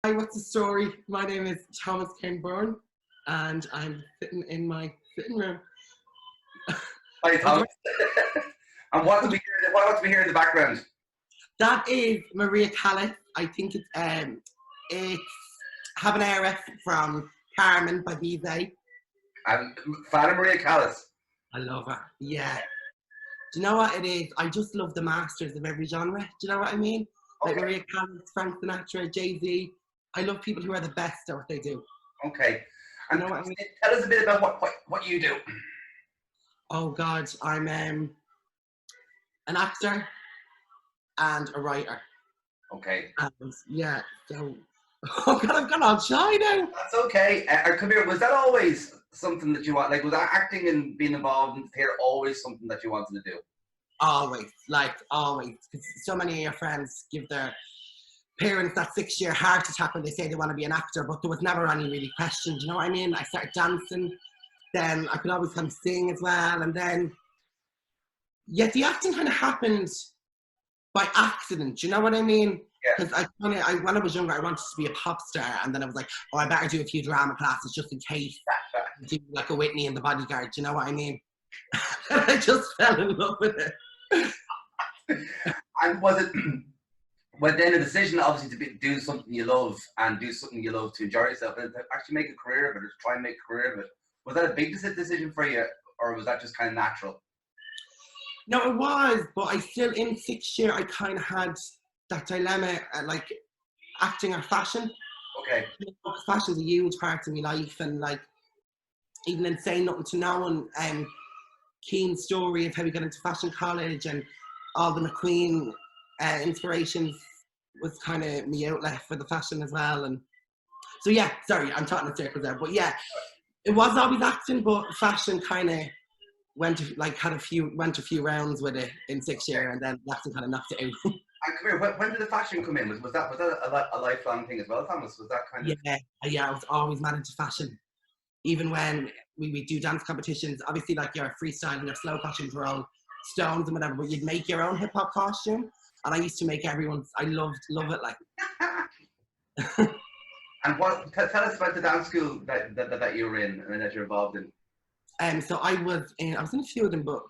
Hi, what's the story? My name is Thomas Cairn and I'm sitting in my sitting room. Hi, Oh, Thomas. And what do we hear in the background? that is Maria Callas. I think it's Habanera from Carmen by Bizet. And fan of Maria Callas. I love her. Yeah. Do you know what it is? I just love the masters of every genre. Do you know what I mean? Like Okay. Maria Callas, Frank Sinatra, Jay-Z. I love people who are the best at what they do. Okay. And You know what I mean? tell us a bit about what you do. Oh God, I'm an actor and a writer. Okay. And yeah, so oh God, I've gone all shy now. That's okay. Come here. Was that always something that you want? Like, was that acting and being involved in theatre always something that you wanted to do? Always, like always, because so many of your friends give their parents that 6-year heart attack when they say they want to be an actor, but there was never any really question. Do you know what I mean? I started dancing, then I could always kind of sing as well, and then yeah, the acting kind of happened by accident. Do you know what I mean? Yeah. Because when I was younger, I wanted to be a pop star, and then I was like, oh, I better do a few drama classes just in case. Do like a Whitney and the Bodyguard. Do you know what I mean? And I just fell in love with it. And was it when then a decision obviously to do something you love and do something you love to enjoy yourself and to actually make a career of it or to try and make a career of it? Was that a big decision for you, or was that just kind of natural? No, it was, but I still, in 6th year, I kind of had that dilemma, like acting or fashion. Okay. Fashion's a huge part of my life, and like even in saying nothing to no one, Keen's story of how he got into fashion college and all the McQueen inspirations was kind of my outlet for the fashion as well. And so yeah, sorry, I'm talking in circles there, but yeah, it was always acting, but fashion kind of went a few rounds with it in 6th year, and then acting kind of knocked it out. And come here, when did the fashion come in? Was that a lifelong thing as well, Thomas? Was that kind of... Yeah, I was always mad into fashion. Even when we do dance competitions, obviously like your freestyle and your slow costumes were all stones and whatever, but you'd make your own hip hop costume. And I used to make everyone's, I love it like. And tell us about the dance school that you were in and that you're involved in. So I was in a few of them, but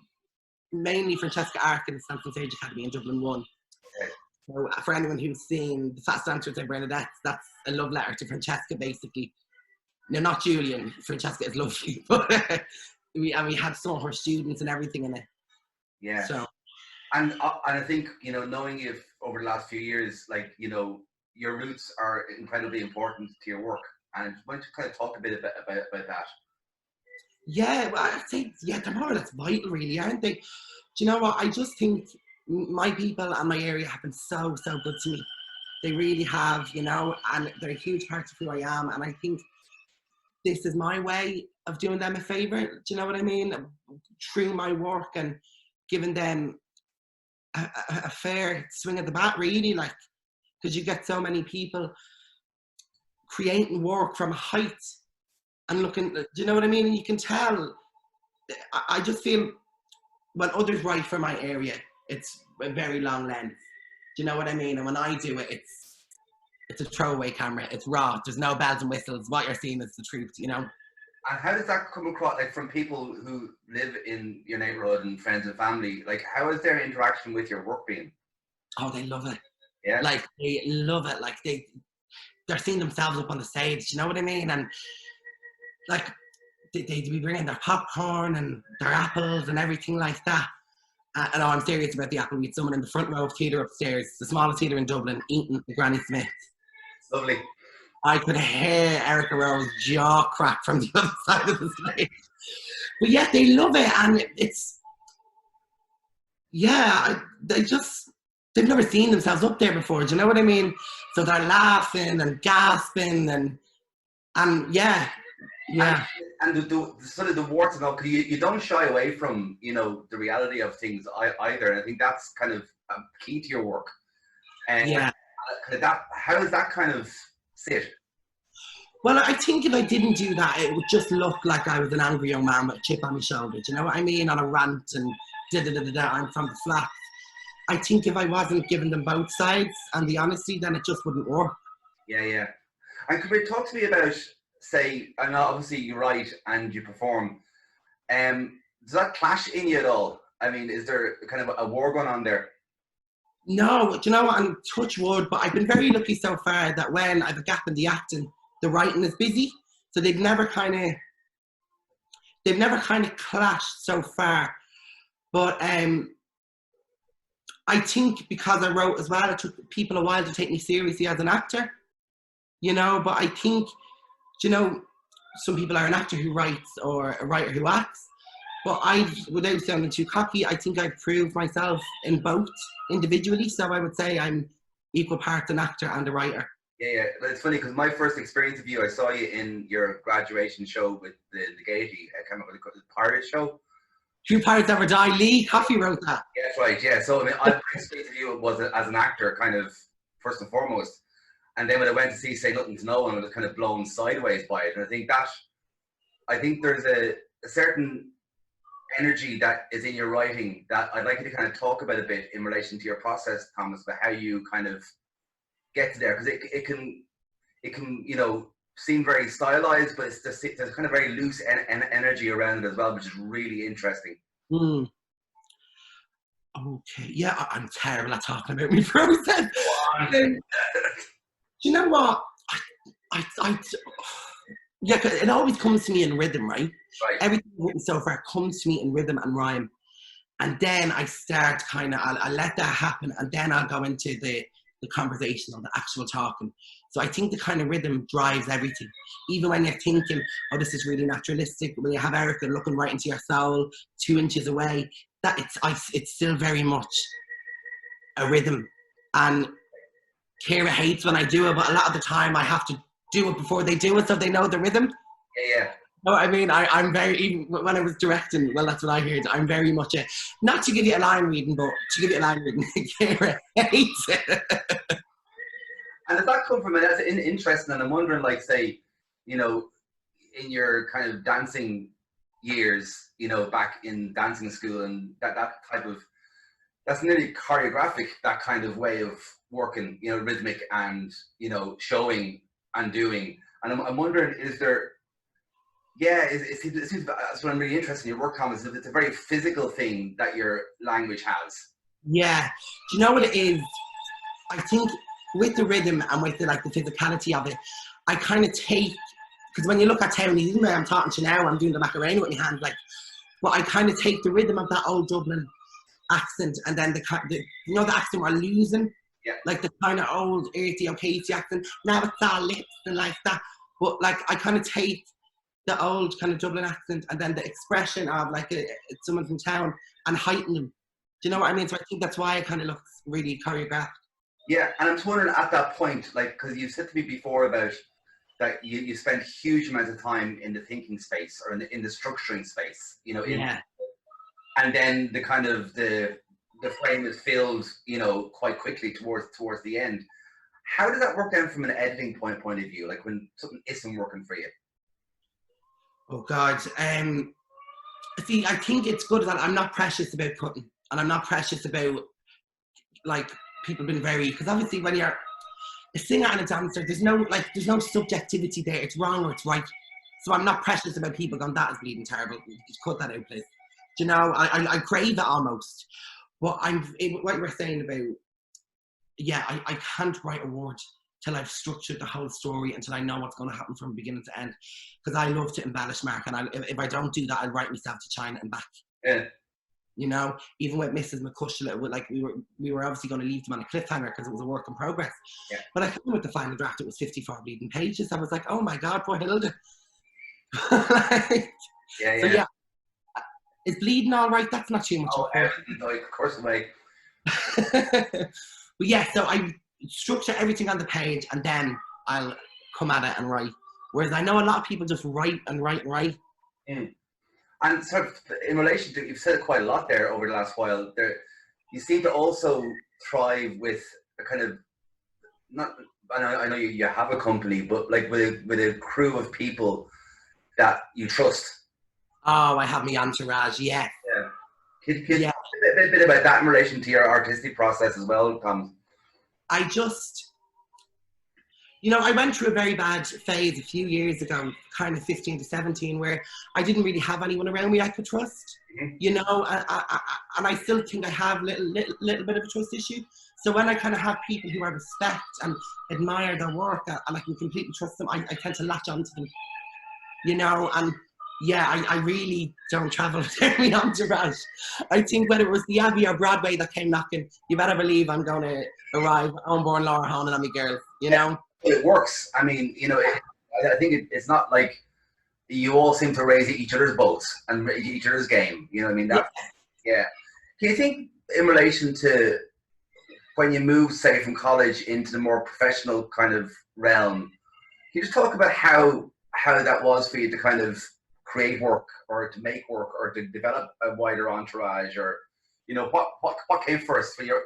mainly Francesca Arc and the Samson Sage Academy in Dublin 1. Okay. So for anyone who's seen The Fast Dancer with Bernadette, that's a love letter to Francesca, basically. No, not Julian. Francesca is lovely, but we had some of her students and everything in it. Yeah. So, and I think knowing you over the last few years, like your roots are incredibly important to your work. And why don't you kind of talk a bit about that? Yeah, well, I'd say they're more or less vital, really, aren't they? Do you know what? I just think my people and my area have been so good to me. They really have, and they're a huge part of who I am. And I think this is my way of doing them a favour. Do you know what I mean? Through my work and giving them a fair swing of the bat, really, like, because you get so many people creating work from a height and looking, do you know what I mean? And you can tell, I just feel when others write for my area, it's a very long lens. Do you know what I mean? And when I do it, it's a throwaway camera. It's raw. There's no bells and whistles. What you're seeing is the truth, And how does that come across, like, from people who live in your neighborhood and friends and family? Like, how is their interaction with your work been? Oh, they love it. Yeah. Like, they love it. Like, they're seeing themselves up on the stage. Do you know what I mean? And like, they'd be bringing their popcorn and their apples and everything like that. And I'm serious about the apple. We had someone in the front row of theatre upstairs, the smallest theatre in Dublin, eating the Granny Smith. Lovely. I could hear Erica Rowe's jaw crack from the other side of the stage. But yeah, they love it, and they've never seen themselves up there before, do you know what I mean? So they're laughing and gasping and yeah. And the sort of the warts and all, because you don't shy away from, the reality of things either. And I think that's kind of key to your work. And how does that kind of sit? Well, I think if I didn't do that, it would just look like I was an angry young man with a chip on my shoulder. Do you know what I mean? On a rant and I'm from the flats. I think if I wasn't giving them both sides and the honesty, then it just wouldn't work. Yeah. And could you talk to me about, say, I know obviously you write and you perform. Does that clash in you at all? I mean, is there kind of a war going on there? No, do you know what? I'm touch wood, but I've been very lucky so far that when I have a gap in the acting, the writing is busy. So they've never kind of clashed so far. But I think because I wrote as well, it took people a while to take me seriously as an actor, you know. But I think, you know, some people are an actor who writes or a writer who acts. But without sounding too cocky, I think I've proved myself in both individually. So I would say I'm equal parts an actor and a writer. Yeah. It's funny because my first experience of you, I saw you in your graduation show with the Gaiety. I can't remember the pirate show. Few Pirates Ever Die. Lee Coffey wrote that. Yeah, that's right. Yeah. So I mean, my experience of you was as an actor, kind of first and foremost. And then when I went to see Say Nothing to No One, I was kind of blown sideways by it. And I think there's a certain energy that is in your writing that I'd like you to kind of talk about a bit in relation to your process, Thomas, about how you kind of get to there, because it can seem very stylized, but there's kind of very loose energy around it as well, which is really interesting. Okay, yeah, I'm terrible at talking about my process. Do you know what? Yeah, cause it always comes to me in rhythm, right? Everything written so far comes to me in rhythm and rhyme. And then I start I let that happen, and then I'll go into the conversation or the actual talking. So I think the kind of rhythm drives everything. Even when you're thinking, oh, this is really naturalistic, when you have Erica looking right into your soul 2 inches away, that it's still very much a rhythm. And Kira hates when I do it, but a lot of the time I have to do it before they do it so they know the rhythm. Yeah. No, I mean, I'm very, even when I was directing, well, that's what I heard. I'm very much not to give you a line reading, but to give you a line reading. Kira hates it. And does that come from it? That's interesting. And I'm wondering, like, say, you know, in your kind of dancing years, you know, back in dancing school, and that type of, that's nearly choreographic, that kind of way of working, you know, rhythmic and, you know, showing and doing. And I'm wondering, is there, it seems that's what I'm really interested in your work, Thomas. It's a very physical thing that your language has. Yeah. Do you know what it is? I think with the rhythm and with the physicality of it, I kind of take, because when you look at Townies, even though I'm talking to you now, I'm doing the Macarena with my hands, but I kind of take the rhythm of that old Dublin accent, and then the accent we're losing, like the kind of old earthy, Casey accent. Now it's all lips and like that, but like I kind of take the old kind of Dublin accent and then the expression of someone from town and heighten them. Do you know what I mean? So I think that's why it kind of looks really choreographed. Yeah, and I'm just wondering at that point, like, because you said to me before about that you spend huge amounts of time in the thinking space or in the structuring space, you know, and then the kind of the frame is filled, you know, quite quickly towards the end. How does that work down from an editing point of view, like when something isn't working for you? Oh God, see, I think it's good that I'm not precious about cutting, and I'm not precious about like people being very, because obviously when you're a singer and a dancer, there's no subjectivity there. It's wrong or it's right. So I'm not precious about people going, that is bleeding terrible. Just cut that out, please. Do you know, I crave it almost. But what you were saying about, I can't write a word till I've structured the whole story, until I know what's going to happen from beginning to end. Because I love to embellish, Mark, and if I don't do that, I'd write myself to China and back. Yeah. You know, even with Mrs. McCushla, we were obviously going to leave them on a cliffhanger because it was a work in progress. Yeah. But I came with the final draft, it was 54 bleeding pages. I was like, oh my God, poor Hilda. So is bleeding all right? That's not too much. Oh, of course, like. But yeah, so I structure everything on the page, and then I'll come at it and write. Whereas I know a lot of people just write and write and write. Mm. And sort of in relation to, you've said quite a lot there over the last while, you seem to also thrive with a kind of, I know you have a company, but like with a crew of people that you trust. Oh, I have my entourage, yeah. Can you talk a bit about that in relation to your artistic process as well, Tom? You know, I went through a very bad phase a few years ago, kind of 15 to 17, where I didn't really have anyone around me I could trust. Mm-hmm. You know, and I still think I have little bit of a trust issue. So when I kind of have people who I respect and admire their work, and I can completely trust them, I tend to latch onto them. You know, and yeah, I really don't travel with my entourage. I think whether it was the Abbey or Broadway that came knocking, you better believe I'm going to arrive unborn Laura Honan and my girl, you know? It works. I mean, you know, I think it's not like you all seem to raise each other's boats and each other's game. You know what I mean? That, yeah. Do you think in relation to when you move, say, from college into the more professional kind of realm, can you just talk about how that was for you to kind of create work or to make work or to develop a wider entourage, or, you know, what came first for your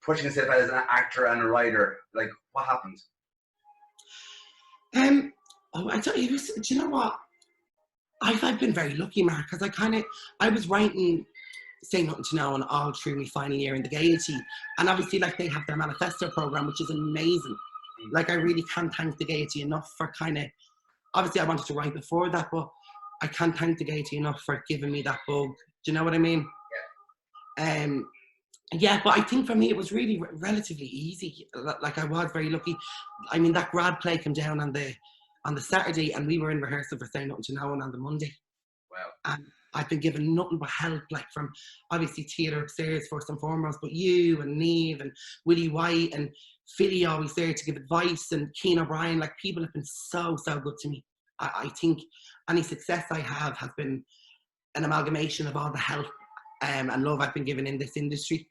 pushing yourself out as an actor and a writer? Like, what happened? I tell you, do you know what? I've been very lucky, Mark, because I was writing Say Nothing to No one all through my final year in the Gaiety, and obviously, like, they have their manifesto program, which is amazing. Like, I really can't thank the Gaiety enough for kind of, obviously I wanted to write before that, but I can't thank the Gaiety enough for giving me that bug. Do you know what I mean? Yeah. Yeah, but I think for me it was really relatively easy. Like, I was very lucky. I mean, that grad play came down on the Saturday, and we were in rehearsal for Say Nothing to No one on the Monday. Wow. And I've been given nothing but help, like, from obviously theatre upstairs first and foremost, but you and Neve and Willie White and Philly always there to give advice, and Keane O'Brien. Like, people have been so good to me. I think any success I have has been an amalgamation of all the help and love I've been given in this industry.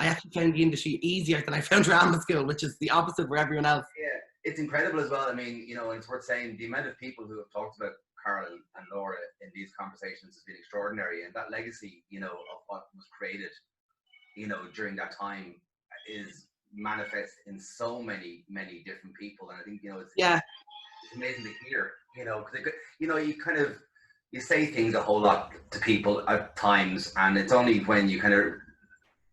I actually found the industry easier than I found drama school, which is the opposite for everyone else. Yeah, it's incredible as well. I mean, you know, it's worth saying the amount of people who have talked about Carl and Laura in these conversations has been extraordinary, and that legacy, you know, of what was created, you know, during that time is manifest in so many different people. And I think, you know, it's amazing to hear, you know, because, you know, you say things a whole lot to people at times, and it's only when you kind of,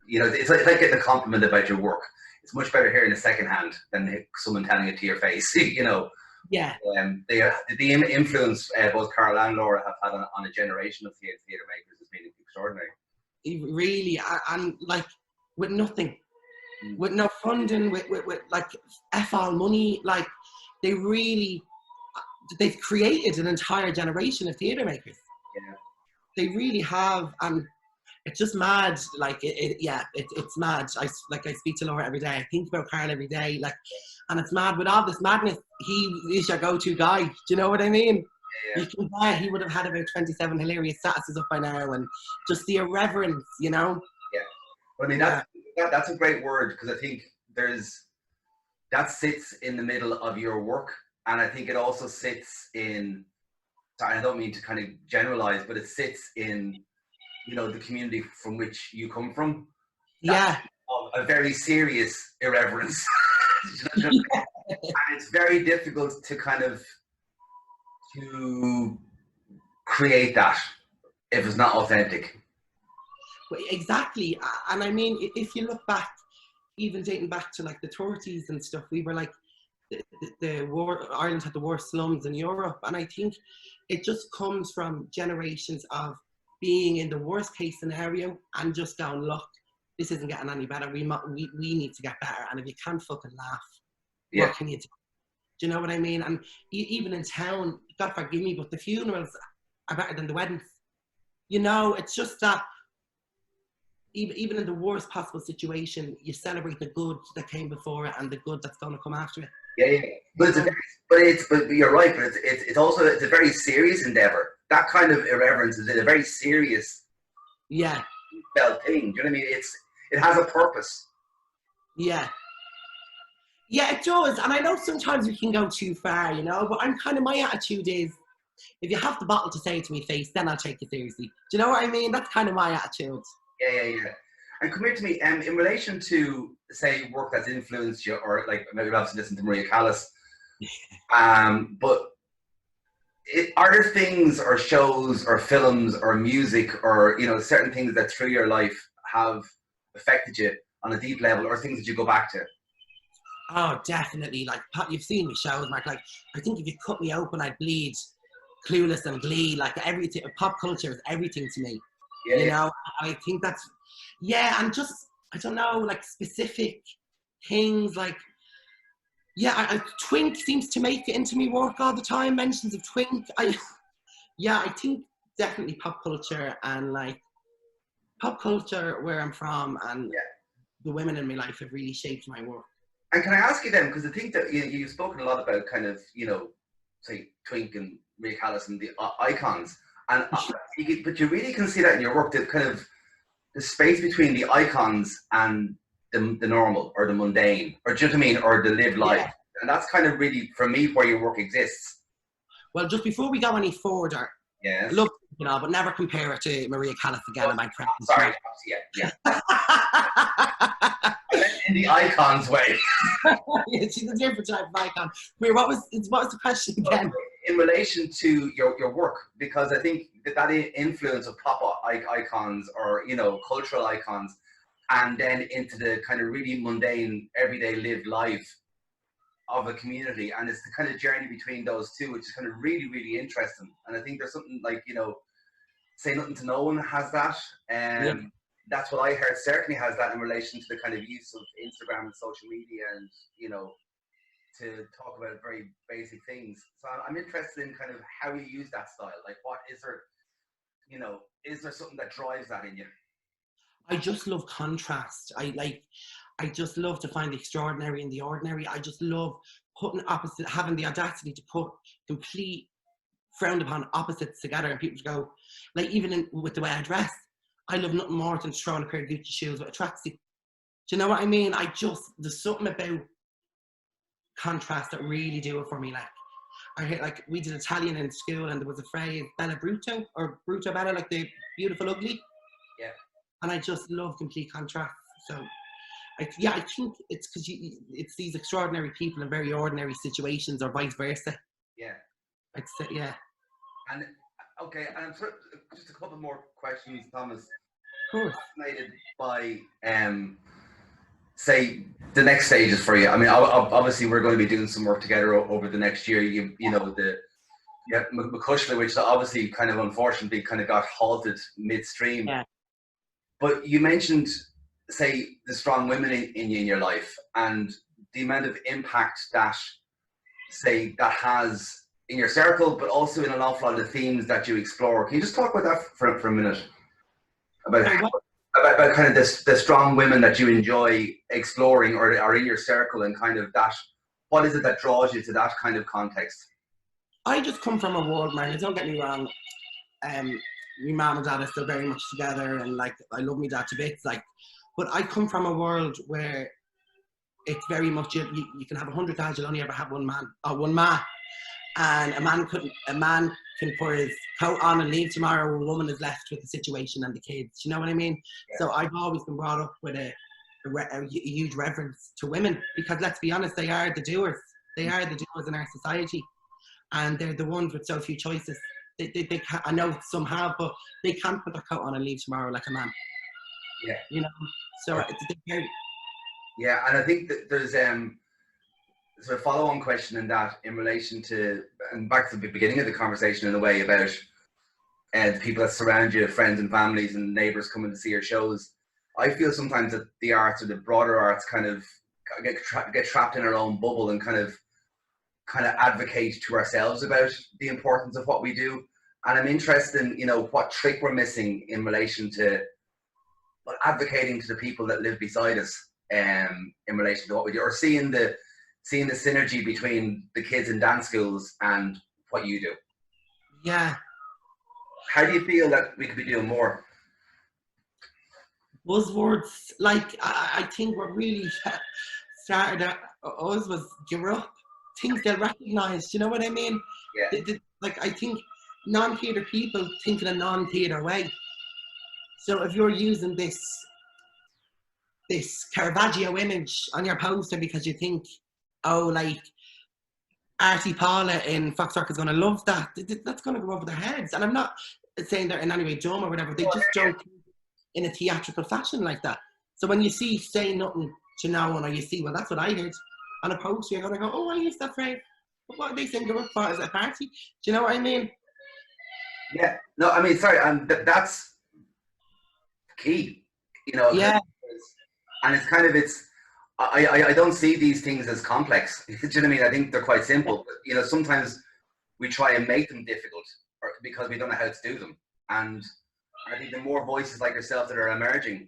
you know, it's like getting a compliment about your work. It's much better hearing it secondhand than someone telling it to your face, you know. Yeah. The influence both Carl and Laura have had on a generation of theatre makers has been extraordinary. Really, and like, with nothing, with no funding, with like F all money, like, they've created an entire generation of theatre makers. Yeah. They really have, and it's just mad. Like, it's mad. I speak to Laura every day. I think about Carl every day. Like, and it's mad. With all this madness, he is your go-to guy. Do you know what I mean? Yeah. You can bet he would have had about 27 hilarious statuses up by now, and just the irreverence, you know? Yeah. Well, I mean, that's a great word, because I think that sits in the middle of your work, and I think it also sits in, I don't mean to kind of generalize, but it sits in, you know, the community from which you come from. That's a very serious irreverence. And it's very difficult to kind of to create that if it's not authentic. Exactly. And I mean, if you look back, even dating back to like the 30s and stuff, we were like, the war, Ireland had the worst slums in Europe, and I think it just comes from generations of being in the worst case scenario and just going, look, this isn't getting any better. We need to get better, and if you can't fucking laugh, what can you do? Do you know what I mean? And even in town, God forgive me, but the funerals are better than the weddings. You know, it's just that even in the worst possible situation, you celebrate the good that came before it and the good that's going to come after it. Yeah. But you're right. But it's also a very serious endeavor. That kind of irreverence is a very serious, felt thing. Do you know what I mean? It has a purpose. Yeah, it does. And I know sometimes we can go too far, you know. But I'm kind of, my attitude is, if you have the bottle to say it to me face, then I'll take you seriously. Do you know what I mean? That's kind of my attitude. Yeah. And come here to me, in relation to, say, work that's influenced you, or like maybe you've obviously listened to Maria Callas, but are there things or shows or films or music or, you know, certain things that through your life have affected you on a deep level, or things that you go back to? Oh, definitely. Like, you've seen me shows, Mark. Like, I think if you cut me open, I'd bleed. Clueless and Glee, like everything. Pop culture is everything to me. Yeah, You yeah. know, I think that's, yeah, and just, I don't know, like specific things. Like, yeah, Twink seems to make it into me work all the time. Mentions of Twink. Yeah, I think definitely pop culture, and like pop culture where I'm from, and Yeah. the women in my life have really shaped my work. And can I ask you then, because I think that you've spoken a lot about kind of, say Twink and Ray Callis and the icons, and but you really can see that in your work, the kind of the space between the icons and the normal or the mundane, or do you know what I mean, or the live life, Yeah. and that's kind of really for me where your work exists. Well, just before we go any further, I Yes. love, but never compare it to Maria Callas again Oh, in my sorry. presence. Yeah, yeah. I meant in the icons way. Yeah, she's a different type of icon. Wait, what was the question again? In relation to your work, because I think that influence of pop icons, or cultural icons, and then into the kind of really mundane everyday lived life of a community, and it's the kind of journey between those two, which is kind of really, really interesting. And I think there's something like, Say Nothing to No One has that. Yeah, That's what I heard certainly has that in relation to the kind of use of Instagram and social media, and to talk about very basic things. So I'm interested in kind of how you use that style. Like, what is there, is there something that drives that in you? I just love contrast. I just love to find the extraordinary in the ordinary. I just love having the audacity to put complete frowned upon opposites together, and people go, like, even with the way I dress, I love nothing more than throwing a pair of Gucci shoes with a tracksuit. Do you know what I mean? There's something about contrast that really do it for me. Like, I hear, like, we did Italian in school, and there was a phrase, Bella Brutto, or Brutto Bella, like the beautiful ugly. Yeah. And I just love complete contrast. So, I think it's because it's these extraordinary people in very ordinary situations, or vice versa. Yeah. I'd say, yeah. And okay, and just a couple more questions, Thomas. Of course. Fascinated by say the next stages for you. I mean, obviously we're going to be doing some work together over the next year. McCushla, which obviously kind of unfortunately kind of got halted midstream. Yeah. But you mentioned, say, the strong women in your life, and the amount of impact that, say, that has in your circle, but also in an awful lot of the themes that you explore. Can you just talk about that for a minute? About kind of the strong women that you enjoy exploring, or are in your circle, and kind of that, what is it that draws you to that kind of context? I just come from a world, man, don't get me wrong, my mom and dad are still very much together, and like, I love my dad to bits, like, but I come from a world where it's very much, you can have 100 dads, you'll only ever have one man, or one ma, and a man can put his coat on and leave tomorrow. A woman is left with the situation and the kids. You know what I mean? Yeah. So I've always been brought up with a huge reverence to women, because let's be honest, they are the doers. They are the doers in our society, and they're the ones with so few choices. They can't, I know some have, but they can't put their coat on and leave tomorrow like a man. Yeah. You know. So yeah, and I think that there's sort of follow-on question in that, in relation to, and back to the beginning of the conversation in a way, about the people that surround you, friends and families and neighbours coming to see your shows. I feel sometimes that the arts, or the broader arts, kind of get trapped in our own bubble, and kind of advocate to ourselves about the importance of what we do. And I'm interested in, what trick we're missing in relation to advocating to the people that live beside us, in relation to what we do, or seeing the synergy between the kids in dance schools and what you do. Yeah. How do you feel that we could be doing more? Buzzwords, like, I think what really started us was give up. Things get recognised, you know what I mean? Yeah. Like, I think non-theatre people think in a non-theatre way. So if you're using this Caravaggio image on your poster because you think, oh, like, Artie Paula in Foxrock is going to love that, that's going to go over their heads. And I'm not saying they're in any way dumb or whatever, they just don't in a theatrical fashion like that. So when you see Say Nothing to No One, or you see, well, that's what I heard. on a post, you're going to go, oh, I used that phrase. What are they singing up for? Is it a party? Do you know what I mean? Yeah. No, I mean, sorry, and that's key, you know. Yeah. And it's kind of, I don't see these things as complex. Do you know what I mean? I think they're quite simple. But, you know, sometimes we try and make them difficult because we don't know how to do them. And I think the more voices like yourself that are emerging,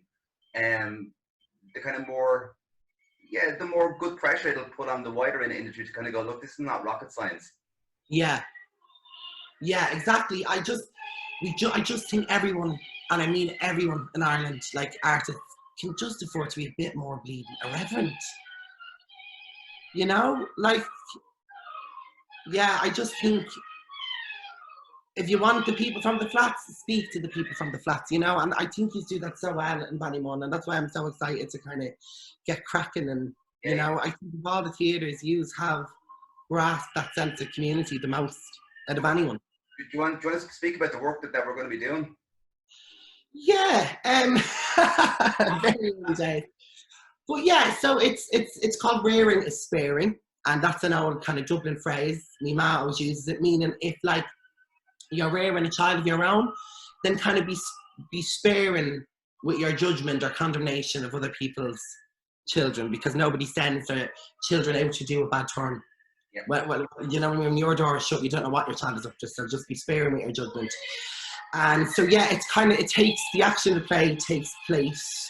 the kind of more, the more good pressure it'll put on the wider industry to kind of go, look, this is not rocket science. Yeah. Yeah, exactly. I just think everyone, and I mean everyone in Ireland, like artists, can just afford to be a bit more bleeding irreverent. You know, like, yeah, I just think if you want the people from the flats, speak to the people from the flats, you know, and I think you do that so well in Ballymun, and that's why I'm so excited to kind of get cracking. And, you know, I think of all the theatres, you have grasped that sense of community the most out of anyone. Do you want to speak about the work that we're going to be doing? Yeah, very early days. But yeah, so it's called rearing is sparing, and that's an old kind of Dublin phrase. My ma always uses it, meaning if like you're rearing a child of your own, then kind of be sparing with your judgment or condemnation of other people's children, because nobody sends their children out to do a bad turn. Yeah. Well, you know, when your door is shut, you don't know what your child is up to, so just be sparing with your judgment. And so yeah, it's kind of, the action of the play takes place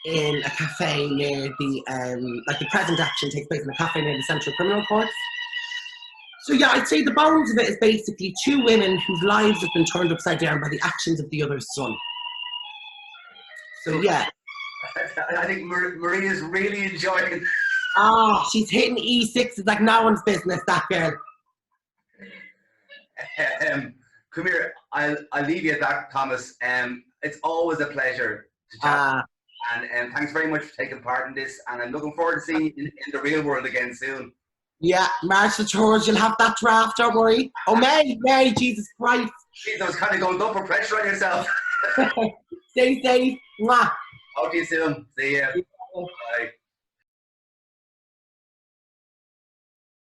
in a cafe near the, like the present action takes place in a cafe near the Central Criminal Court. So yeah, I'd say the bones of it is basically two women whose lives have been turned upside down by the actions of the other's son. So yeah. I think Maria's really enjoying. Oh, she's hitting E6. It's like no one's business, that girl. Come here. I'll leave you at that, Thomas. It's always a pleasure to chat. And thanks very much for taking part in this. And I'm looking forward to seeing you in the real world again soon. Yeah, Marshall Tours, you'll have that draft, don't worry. Oh, May, Jesus Christ. Jeez, I was kind of going, don't put pressure on yourself. Stay safe. Mwah. Talk to you soon. See ya. Bye.